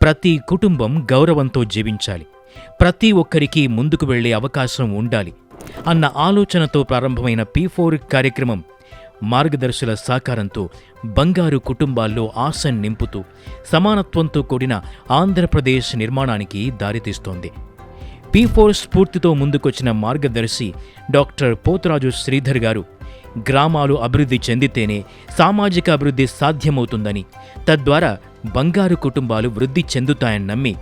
ప్రతి కుటుంబం గౌరవంతో జీవించాలి, ప్రతి ఒక్కరికి ముందుకు వెళ్లే అవకాశం ఉండాలి అన్న ఆలోచనతో ప్రారంభమైన P4 కార్యక్రమం మార్గదర్శుల సహకారంతో బంగారు కుటుంబాల్లో ఆశను నింపుతూ సమానత్వంతో కూడిన ఆంధ్రప్రదేశ్ నిర్మాణానికి దారితీస్తోంది. P4 స్ఫూర్తితో ముందుకొచ్చిన మార్గదర్శి డాక్టర్ పోతురాజు శ్రీధర్ గారు గ్రామాలు అభివృద్ధి చెందితేనే సామాజిక అభివృద్ధి సాధ్యమవుతుందని, తద్వారా బంగారు కుటుంబాలు వృద్ధి చెందుతాయని నమ్మి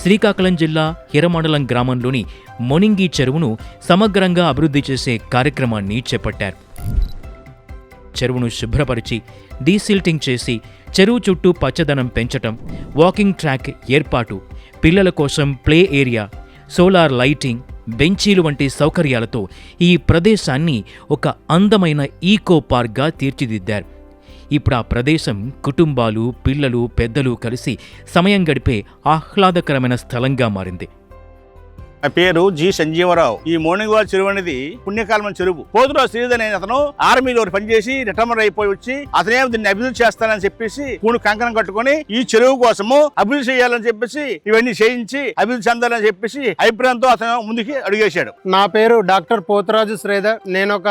శ్రీకాకుళం జిల్లా హిరమండలం గ్రామంలోని మొనింగి చెరువును సమగ్రంగా అభివృద్ధి చేసే కార్యక్రమాన్ని చేపట్టారు. చెరువును శుభ్రపరిచి డీసిల్టింగ్ చేసి చెరువు చుట్టూ పచ్చదనం పెంచటం, వాకింగ్ ట్రాక్ ఏర్పాటు, పిల్లల కోసం ప్లే ఏరియా, సోలార్ లైటింగ్, బెంచీలు వంటి సౌకర్యాలతో ఈ ప్రదేశాన్ని ఒక అందమైన ఈకో పార్క్గా తీర్చిదిద్దారు. ఇప్పుడు ఆ ప్రదేశం కుటుంబాలు, పిల్లలు, పెద్దలు కలిసి సమయం గడిపే ఆహ్లాదకరమైన స్థలంగా మారింది. నా పేరు జి సంజీవరావు. ఈ మోనింగ్వాల్ చెరువు అనేది పుణ్యకాలమైన చెరువు. పోతురాజు శ్రీధర్ అనే అతను ఆర్మీలో పనిచేసి రిటైర్ అయిపోయి వచ్చి అతనే దీన్ని అభివృద్ధి చేస్తానని చెప్పేసి పూను కంకణం కట్టుకుని ఈ చెరువు కోసము అభివృద్ధి చేయాలని చెప్పేసి ఇవన్నీ చేయించి అభివృద్ధి చెందాలని చెప్పేసి అభిప్రాయంతో అతను ముందుకి అడుగేశాడు. నా పేరు డాక్టర్ పోతురాజు శ్రీధర్. నేను ఒక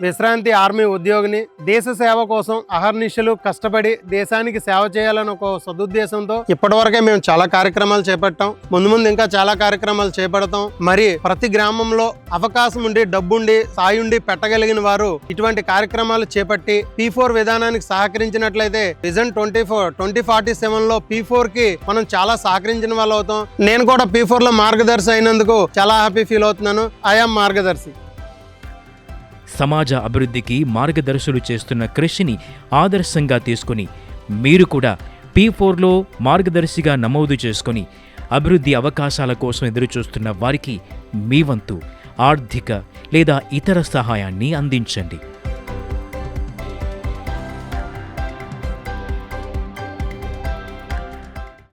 విశ్రాంతి ఆర్మీ ఉద్యోగిని. దేశ సేవ కోసం అహర్నిశలు కష్టపడి దేశానికి సేవ చేయాలని ఒక సదుద్దేశంతో ఇప్పటివరకే మేము చాలా కార్యక్రమాలు చేపట్టాం. ముందు ఇంకా చాలా కార్యక్రమాలు చేపడతాం. మరి ప్రతి గ్రామంలో అవకాశం ఉండి, డబ్బుండి, సాయుండి పెట్టగలిగిన వారు ఇటువంటి కార్యక్రమాలు చేపట్టి P4 విధానానికి సహకరించినట్లయితే విజన్ 2047 లో P4 కి మనం చాలా సహకరించిన వాళ్ళు అవుతాం. నేను కూడా P4 లో మార్గదర్శి అయినందుకు చాలా హ్యాపీ ఫీల్ అవుతున్నాను. ఐఎమ్ మార్గదర్శి. సమాజ అభివృద్ధికి మార్గదర్శులు చేస్తున్న కృషిని ఆదర్శంగా తీసుకుని మీరు కూడా P4లో మార్గదర్శిగా నమోదు చేసుకుని అభివృద్ధి అవకాశాల కోసం ఎదురుచూస్తున్న వారికి మీ వంతు ఆర్థిక లేదా ఇతర సహాయాన్ని అందించండి.